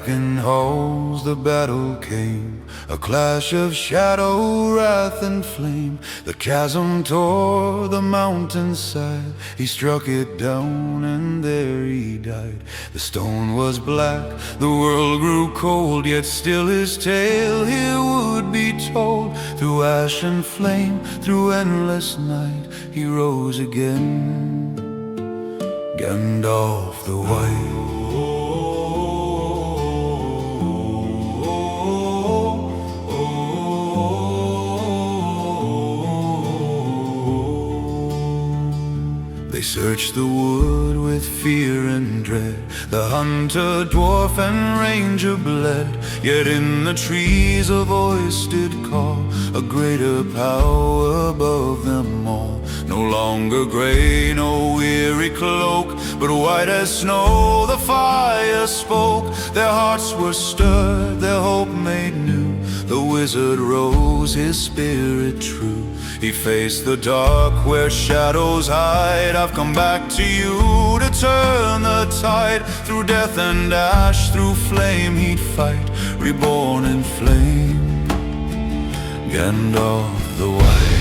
darkened halls the battle came, a clash of shadow, wrath and flame. The chasm tore the mountainside, he struck it down and there he died. The stone was black, the world grew cold, yet still his tale here would be told. Through ash and flame, through endless night, he rose again. Gandalf the White. They searched the wood with fear and dread, the hunter, dwarf and ranger bled. Yet in the trees a voice did call, a greater power above them all. No longer grey, no weary cloak, but white as snow the fire spoke. Their hearts were stirred, their hope made new. The wizard rose, his spirit true. He faced the dark where shadows hide. I've come back to you to turn the tide. Through death and ash, through flame he'd fight, reborn in flame. Gandalf the White.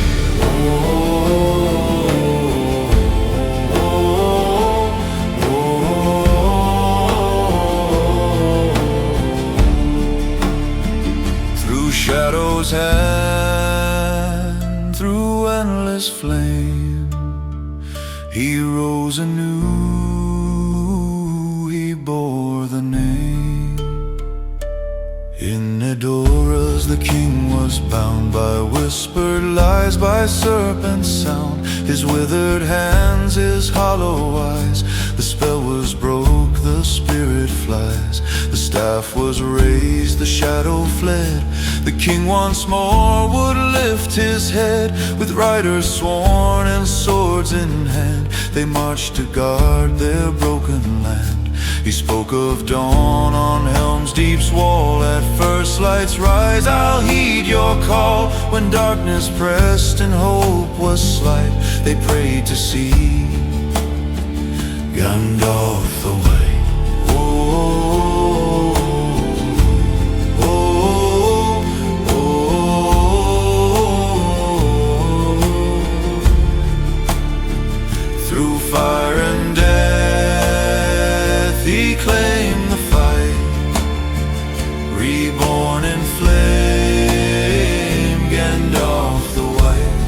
Through shadows and through endless flame, he rose anew, he bore the name. In Edoras the king was bound by whispered lies, by serpent sound. His withered hands, his hollow eyes, the spell was broke, the spirit flies. The staff was raised, the shadow fled. The king once more would lift his head. With riders sworn and swords in hand, they marched to guard their broken land. He spoke of dawn on Helm's deep's wall. At first light's rise, I'll heed your call. When darkness pressed and hope was slight, they prayed to see Gandalf the White. Oh, oh, oh, oh. Through fire and death he claimed the fight, reborn in flame, Gandalf the White.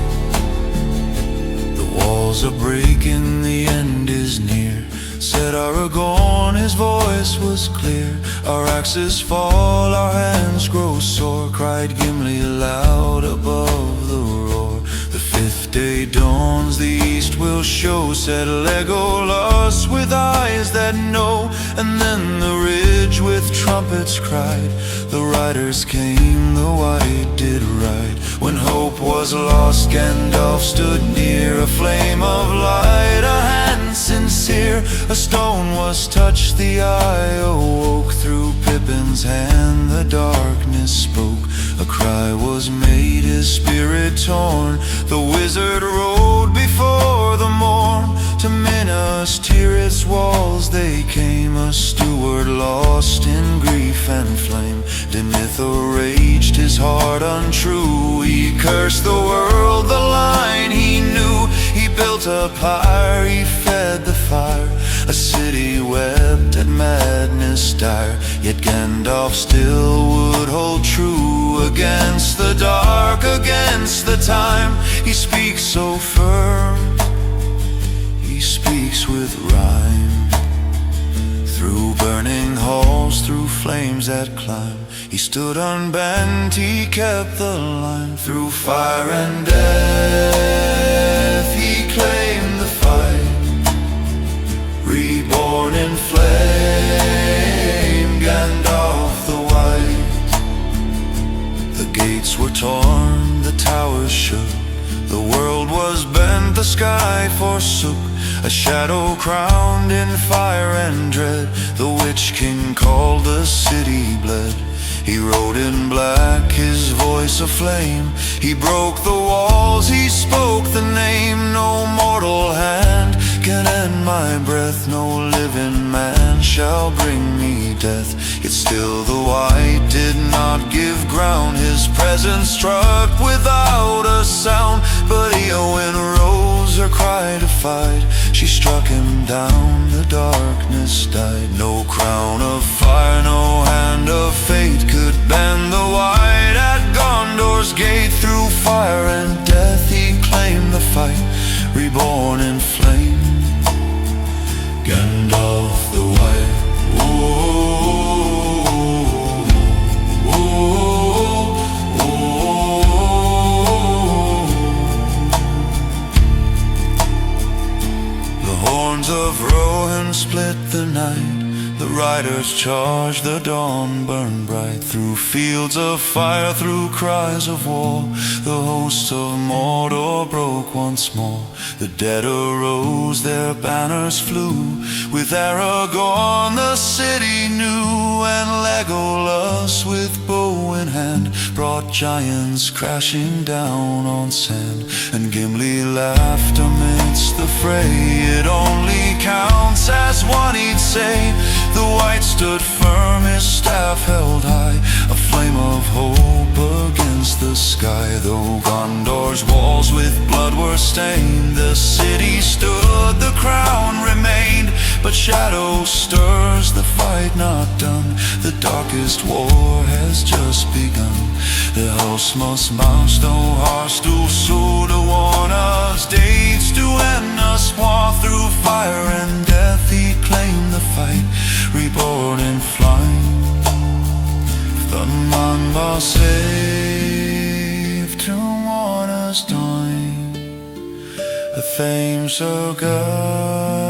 The walls are breaking, the end is near, said Aragorn, his voice was clear. Our axes fall, our hands grow sore, cried Gimli loud above the roar. The fifth day dawns, the east will show, said Legolas with eyes that know. And then the ridge with trumpets cried, the riders came, the white did ride. When hope was lost, Gandalf stood near, a flame of light, a hand sincere. A stone was touched, the eye awoke. Through Pippin's hand the darkness spoke. A cry was made, his spirit torn. The wizard rode before the morn. To Minas, Tirith's walls they came. A steward lost in grief and flame. Denethor raged, his heart untrue. He cursed the world, the line he knew. He built a pyre, he fed the fire. A city wept at madness dire. Yet Gandalf still would hold true. Against the dark, against the time, he speaks so firm, he speaks with rhyme. Through burning halls, through flames that climb, he stood unbent, he kept the line. Through fire and death he claimed the fight, reborn in flame, Gandalf the White. The gates were torn, the towers shook, the world was bent, the sky forsook. A shadow crowned in fire and dread, the Witch King called, the city bled. He rode in black, his voice aflame. He broke the walls, he spoke the name. No mortal hand can end my breath, no living man shall bring me death. Yet still the White did not give ground. His presence struck without a sound. But Eowyn rose, her cry defied. She struck him down, the darkness died. No crown of fire, no hand of fate could bend the White at Gondor's gate. Through fire and death he claimed the fight, reborn in flame. Gandalf the White. The horns of Rohan split the night. The riders charged, the dawn burned bright. Through fields of fire, through cries of war, the hosts of Mordor broke once more. The dead arose, their banners flew. With Aragorn the city new, and Legolas with bow in hand brought giants crashing down on sand. And Gimli laughed amidst the fray. It only counts as one, he'd say. The White stood firm, his staff held high, a flame of hope against the sky. Though Gondor's walls with blood were stained, the city stood, the crown remained. But shadow stirs, the fight not done. The darkest war has just begun. The house must march, though hearts do so, to warn us dates to end us war. Through fire and death he claimed the fight, reborn in flame. The man was saved to warn us dying. The fame so good